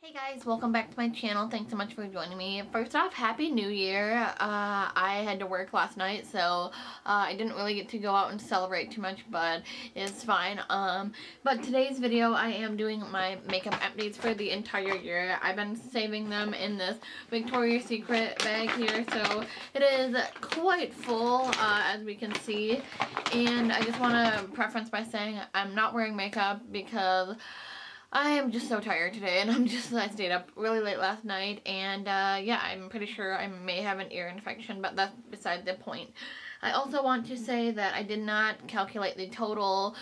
Hey guys, welcome back to my channel. Thanks so much for joining me. First off, Happy New Year. I had to work last night, so I didn't really get to go out and celebrate too much, but it's fine. But today's video, I am doing my makeup empties for the entire year. I've been saving them in this Victoria's Secret bag here, so it is quite full, as we can see. And I just want to preference by saying I'm not wearing makeup because I am just so tired today, and I stayed up really late last night, and yeah, I'm pretty sure I may have an ear infection, but that's beside the point. I also want to say that I did not calculate the total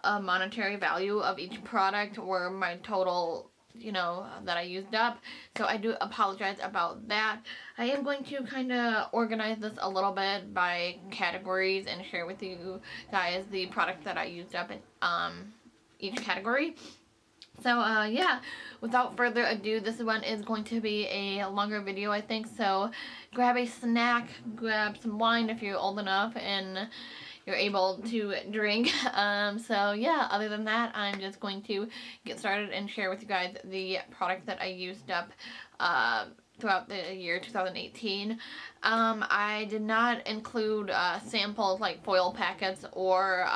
monetary value of each product or my total, that I used up, so I do apologize about that. I am going to kind of organize this a little bit by categories and share with you guys the product that I used up in each category. So, yeah, without further ado, this one is going to be a longer video, I think, so grab a snack, grab some wine if you're old enough and you're able to drink. So, yeah, other than that, I'm just going to get started and share with you guys the product that I used up throughout the year 2018. I did not include samples like foil packets or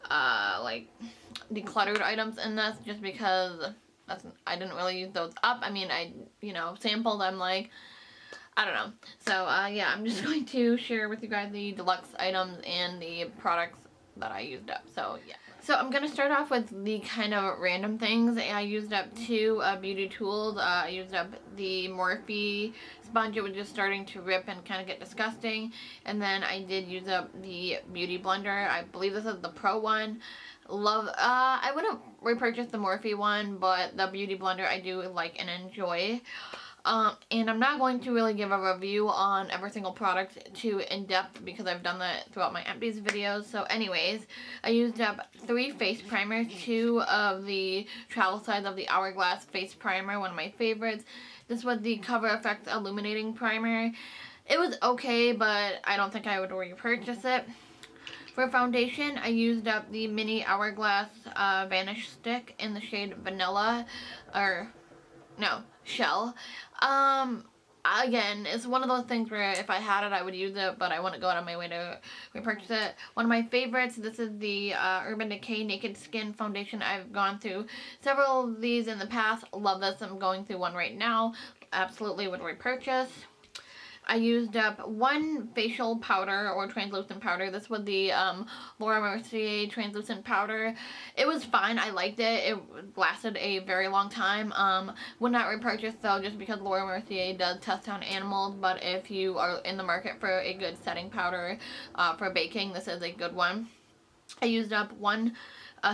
like decluttered items in this, just because I didn't really use those up. I mean, I sampled them, like, I don't know. So yeah, I'm just going to share with you guys the deluxe items and the products that I used up. So yeah. So I'm going to start off with the kind of random things. I used up two beauty tools. I used up the Morphe sponge. It was just starting to rip and kind of get disgusting. And then I did use up the beauty blender. I believe this is the Pro one. I wouldn't repurchase the Morphe one, but the beauty blender I do like and enjoy. And I'm not going to really give a review on every single product too in depth because I've done that throughout my empties videos. So anyways, I used up 3 face primers, 2 of the travel size of the Hourglass face primer, one of my favorites. This was the Cover FX illuminating primer. It was okay, but I don't think I would repurchase it. For foundation, I used up the mini Hourglass Vanish Stick in the shade Vanilla, Shell. Again, it's one of those things where if I had it, I would use it, but I wouldn't go out of my way to repurchase it. One of my favorites, this is the Urban Decay Naked Skin Foundation. I've gone through several of these in the past. Love this. I'm going through one right now. Absolutely would repurchase. I used up 1 facial powder or translucent powder. This was the Laura Mercier translucent powder. It was fine. I liked it. It lasted a very long time. Would not repurchase though, just because Laura Mercier does test on animals. But if you are in the market for a good setting powder for baking, this is a good one. I used up 1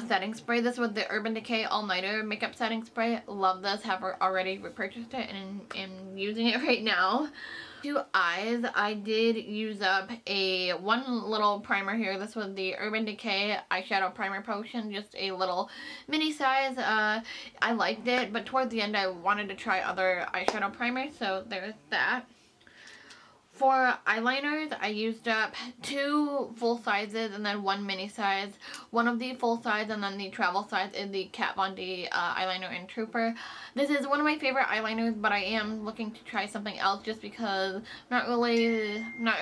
setting spray. This was the Urban Decay All Nighter makeup setting spray. Love this. Have already repurchased it and am using it right now. 2 eyes, I did use up one little primer here. This was the Urban Decay Eyeshadow Primer Potion, just a little mini size. I liked it, but towards the end I wanted to try other eyeshadow primers, so there's that. For eyeliners, I used up 2 full sizes and then 1 mini size. One of the full size and then the travel size is the Kat Von D eyeliner in Trooper. This is one of my favorite eyeliners, but I am looking to try something else just because I'm not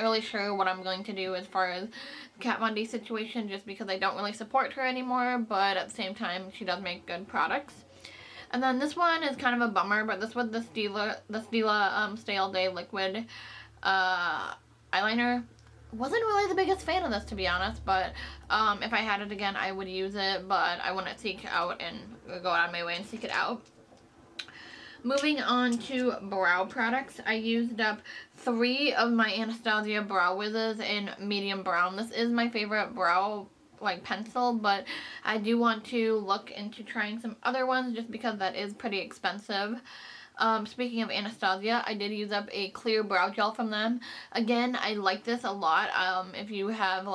really sure what I'm going to do as far as the Kat Von D situation, just because I don't really support her anymore, but at the same time she does make good products. And then this one is kind of a bummer, but this was the Stila Stay All Day Liquid eyeliner. Wasn't really the biggest fan of this, to be honest, but if I had it again I would use it, but I wouldn't seek out and go out of my way and seek it out. Moving on to brow products, I used up 3 of my Anastasia Brow Wizzes in medium brown. This is my favorite brow pencil, but I do want to look into trying some other ones just because that is pretty expensive. Speaking of Anastasia, I did use up a clear brow gel from them. Again, I like this a lot. If you have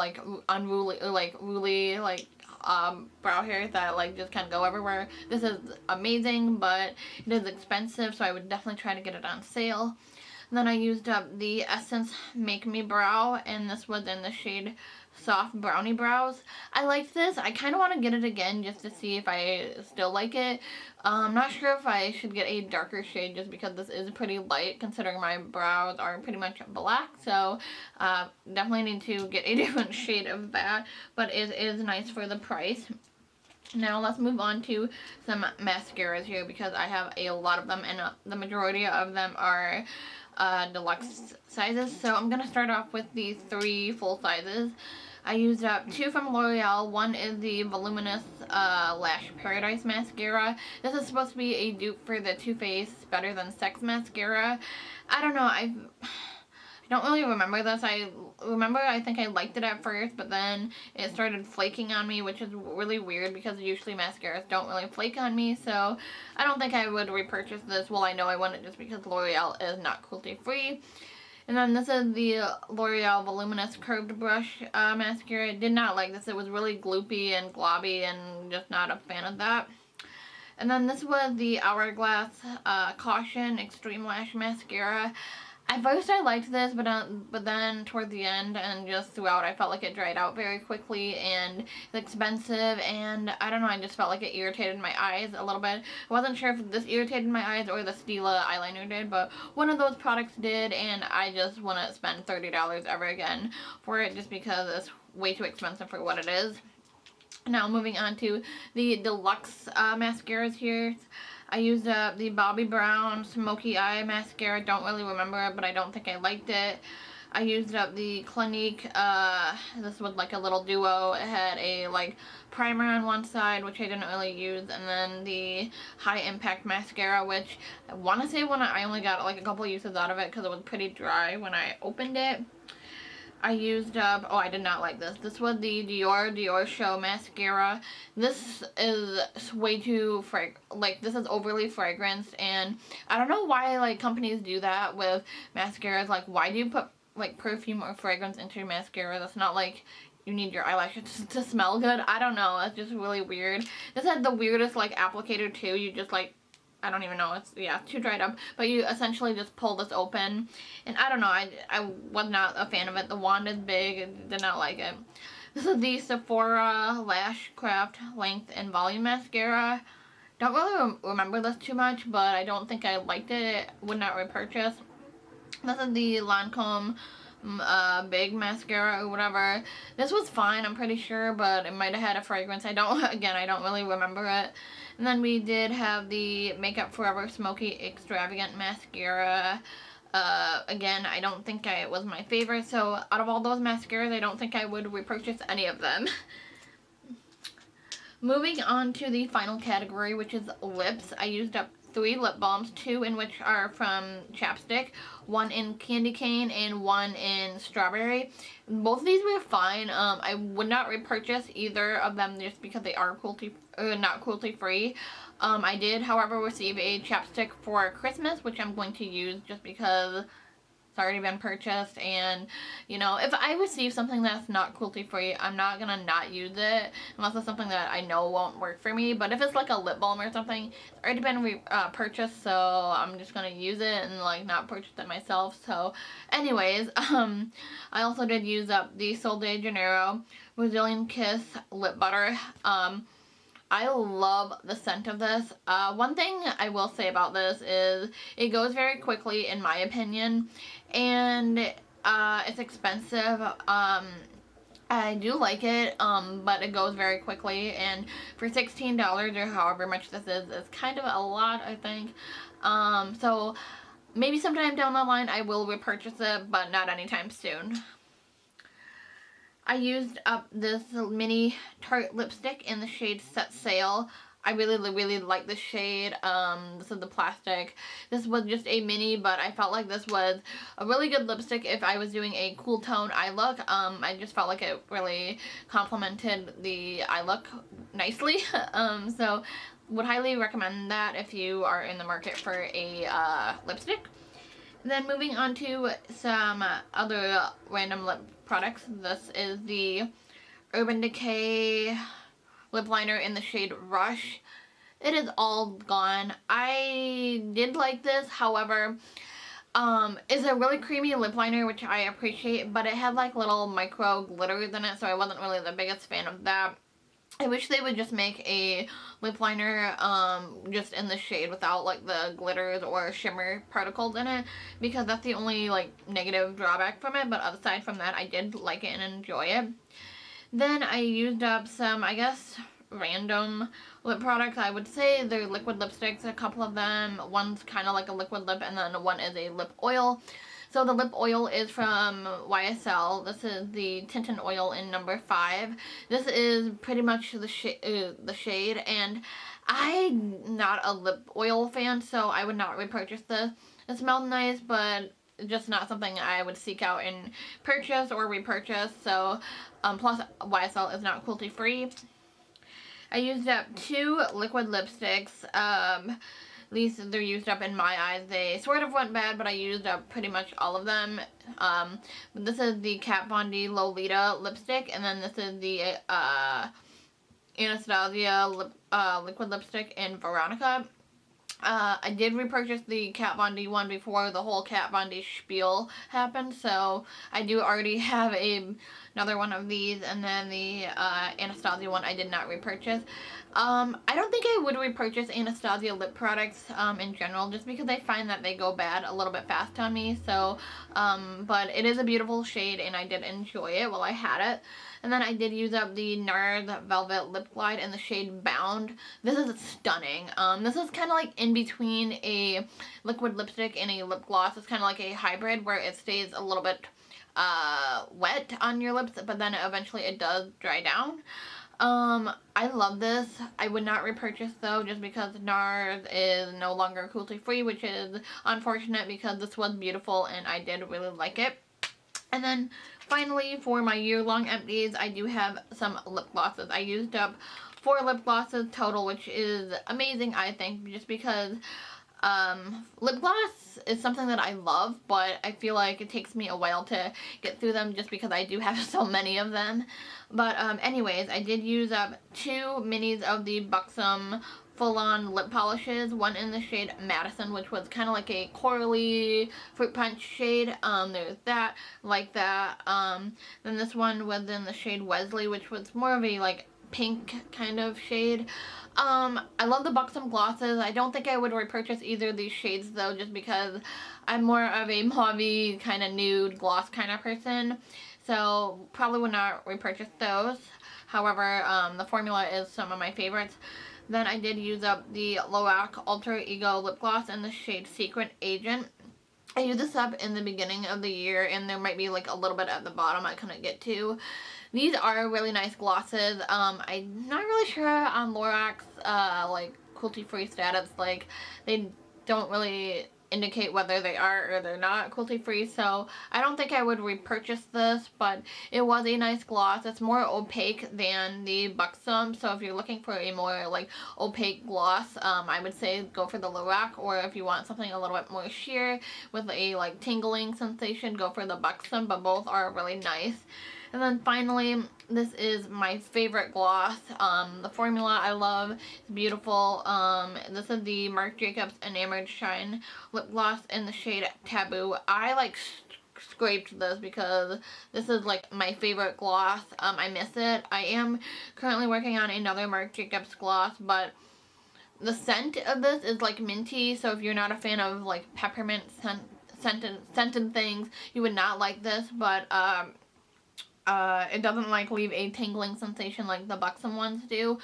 unruly brow hair that just kind of go everywhere, this is amazing, but it is expensive, so I would definitely try to get it on sale. And then I used up the Essence Make Me Brow, and this was in the shade Soft Brownie Brows. I liked this. I kind of want to get it again just to see if I still like it. I'm not sure if I should get a darker shade just because this is pretty light considering my brows are pretty much black. So definitely need to get a different shade of that. But it is nice for the price. Now let's move on to some mascaras here because I have a lot of them and the majority of them are deluxe sizes. So I'm going to start off with the 3 full sizes. I used up 2 from L'Oreal. One is the Voluminous Lash Paradise Mascara. This is supposed to be a dupe for the Too Faced Better Than Sex Mascara. I don't know, I don't really remember this. I think I liked it at first, but then it started flaking on me, which is really weird because usually mascaras don't really flake on me, so I don't think I would repurchase this. Well, I know I wouldn't just because L'Oreal is not cruelty free. And then this is the L'Oreal Voluminous Curved Brush Mascara. I did not like this. It was really gloopy and globby and just not a fan of that. And then this was the Hourglass Caution Extreme Lash Mascara. At first I liked this, but then toward the end and just throughout I felt like it dried out very quickly and it's expensive, and I don't know, I just felt like it irritated my eyes a little bit. I wasn't sure if this irritated my eyes or the Stila eyeliner did, but one of those products did, and I just wouldn't spend $30 ever again for it just because it's way too expensive for what it is. Now moving on to the deluxe mascaras here. I used up the Bobbi Brown Smoky Eye Mascara. Don't really remember it, but I don't think I liked it. I used up the Clinique, this was like a little duo. It had a like primer on one side, which I didn't really use, and then the High Impact Mascara, which I want to say I only got like a couple uses out of it because it was pretty dry when I opened it. I used up, oh, I did not like this. This was the Dior Show Mascara. This is way too this is overly fragranced, and I don't know why like companies do that with mascaras. Like, why do you put like perfume or fragrance into your mascara? That's not like you need your eyelashes to smell good. I don't know. It's just really weird. This had the weirdest like applicator too. You just like, I don't even know, it's, yeah, too dried up, but you essentially just pull this open, and I don't know, I was not a fan of it. The wand is big, did not like it. This is the Sephora Lash Craft Length and Volume Mascara. Don't really remember this too much, but I don't think I liked it. Would not repurchase. This is the Lancome Big Mascara or whatever. This was fine, I'm pretty sure, but it might have had a fragrance. I don't really remember it. And then we did have the Makeup Forever Smoky Extravagant Mascara. Again, I don't think it was my favorite, so out of all those mascaras, I don't think I would repurchase any of them. Moving on to the final category, which is lips. I used up 3 lip balms, 2 in which are from Chapstick, 1 in Candy Cane, and 1 in Strawberry. Both of these were fine. I would not repurchase either of them just because they are not cruelty free. I did, however, receive a chapstick for Christmas, which I'm going to use just because it's already been purchased, and you know, if I receive something that's not cruelty free, I'm not gonna not use it unless it's something that I know won't work for me. But if it's like a lip balm or something, it's already been purchased, so I'm just gonna use it and like not purchase it myself. So anyways, I also did use up the Sol de Janeiro Brazilian Kiss lip butter. I love the scent of this. One thing I will say about this is it goes very quickly, in my opinion, and it's expensive. I do like it, but it goes very quickly, and for $16 or however much this is, it's kind of a lot, I think. So maybe sometime down the line I will repurchase it, but not anytime soon. I used up this mini Tarte lipstick in the shade Set Sail. I really like this shade. This is the plastic. This was just a mini, but I felt like this was a really good lipstick if I was doing a cool tone eye look. I just felt like it really complemented the eye look nicely. So would highly recommend that if you are in the market for a lipstick. Then moving on to some other random lip products. This is the Urban Decay lip liner in the shade Rush. It is all gone. I did like this, however, is a really creamy lip liner, which I appreciate, but it had like little micro glitters in it, so I wasn't really the biggest fan of that. I wish they would just make a lip liner just in the shade without like the glitters or shimmer particles in it, because that's the only like negative drawback from it. But aside from that, I did like it and enjoy it. Then I used up some, I guess, random lip products. I would say they're liquid lipsticks, a couple of them. One's kind of like a liquid lip, and then one is a lip oil. So the lip oil is from YSL. This is the Tintin Oil in number 5. This is pretty much the shade, and I'm not a lip oil fan, so I would not repurchase this. It smells nice, but just not something I would seek out and purchase or repurchase. So, plus YSL is not cruelty free. I used up 2 liquid lipsticks. At least they're used up in my eyes. They sort of went bad, but I used up pretty much all of them. This is the Kat Von D Lolita lipstick, and then this is the Anastasia liquid lipstick in Veronica. I did repurchase the Kat Von D one before the whole Kat Von D spiel happened, so I do already have another one of these, and then the Anastasia one I did not repurchase. I don't think I would repurchase Anastasia lip products in general, just because I find that they go bad a little bit fast on me. So, but it is a beautiful shade, and I did enjoy it while I had it. And then I did use up the NARS Velvet Lip Glide in the shade Bound. This is stunning. This is kind of like in between a liquid lipstick and a lip gloss. It's kind of like a hybrid where it stays a little bit wet on your lips, but then eventually it does dry down. I love this. I would not repurchase though, just because NARS is no longer cruelty free, which is unfortunate because this was beautiful and I did really like it. And then finally, for my year-long empties, I do have some lip glosses. I used up 4 lip glosses total, which is amazing, I think, just because lip gloss is something that I love, but I feel like it takes me a while to get through them just because I do have so many of them. But anyways, I did use up 2 minis of the Buxom full-on lip polishes, one in the shade Madison, which was kind of like a corally fruit punch shade. There's that, like that. Then this one was in the shade Wesley, which was more of a like pink kind of shade. I love the Buxom glosses. I don't think I would repurchase either of these shades though, just because I'm more of a mauve kind of nude gloss kind of person. So probably would not repurchase those. However, the formula is some of my favorites. Then I did use up the Loac Alter Ego lip gloss in the shade Secret Agent. I used this up in the beginning of the year, and there might be like a little bit at the bottom I couldn't get to. These are really nice glosses. I'm not really sure on Loac's like cruelty-free status. Like, they don't really indicate whether they are or they're not cruelty-free, so I don't think I would repurchase this, but it was a nice gloss. It's more opaque than the Buxom, so if you're looking for a more like opaque gloss, I would say go for the Loac, or if you want something a little bit more sheer with a like tingling sensation, go for the Buxom, but both are really nice. And then finally, this is my favorite gloss. The formula I love. It's beautiful. This is the Marc Jacobs Enamored Shine lip gloss in the shade Taboo. I like scraped this because this is like my favorite gloss. I miss it. I am currently working on another Marc Jacobs gloss, but the scent of this is like minty, so if you're not a fan of like peppermint scented things, you would not like this, but it doesn't like leave a tingling sensation like the Buxom ones do.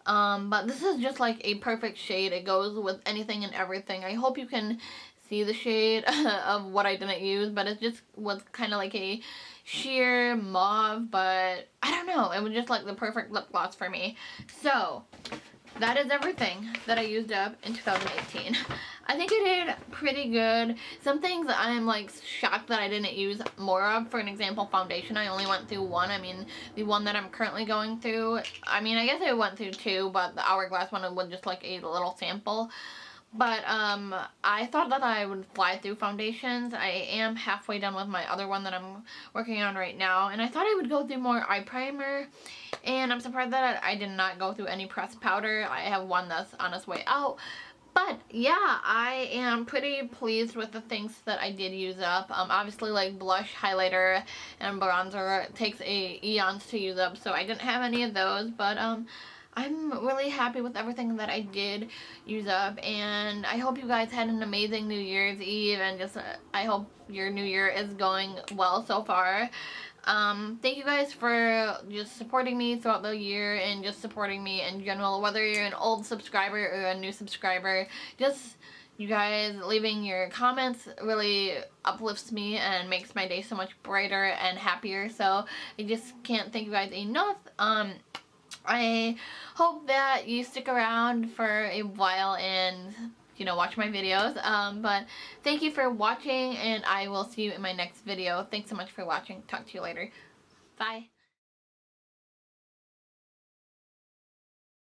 But this is just like a perfect shade. It goes with anything and everything. I hope you can see the shade of what I didn't use, but it just was kind of like a sheer mauve, but I don't know. It was just like the perfect lip gloss for me. So that is everything that I used up in 2018. I think I did pretty good. Some things I'm like shocked that I didn't use more of. For an example, foundation. I only went through 1. I mean, the one that I'm currently going through, I mean, I guess I went through 2, but the Hourglass one was just like a little sample. But I thought that I would fly through foundations. I am halfway done with my other one that I'm working on right now, and I thought I would go through more eye primer, and I'm surprised that I did not go through any pressed powder. I have one that's on its way out, But yeah, I am pretty pleased with the things that I did use up. Obviously, like blush, highlighter, and bronzer takes eons to use up, so I didn't have any of those. But I'm really happy with everything that I did use up, and I hope you guys had an amazing New Year's Eve, and just I hope your New Year is going well so far. Thank you guys for just supporting me throughout the year and just supporting me in general, whether you're an old subscriber or a new subscriber. Just you guys leaving your comments really uplifts me and makes my day so much brighter and happier, so I just can't thank you guys enough. I hope that you stick around for a while and, you know, watch my videos. But thank you for watching, and I will see you in my next video. Thanks so much for watching. Talk to you later. Bye.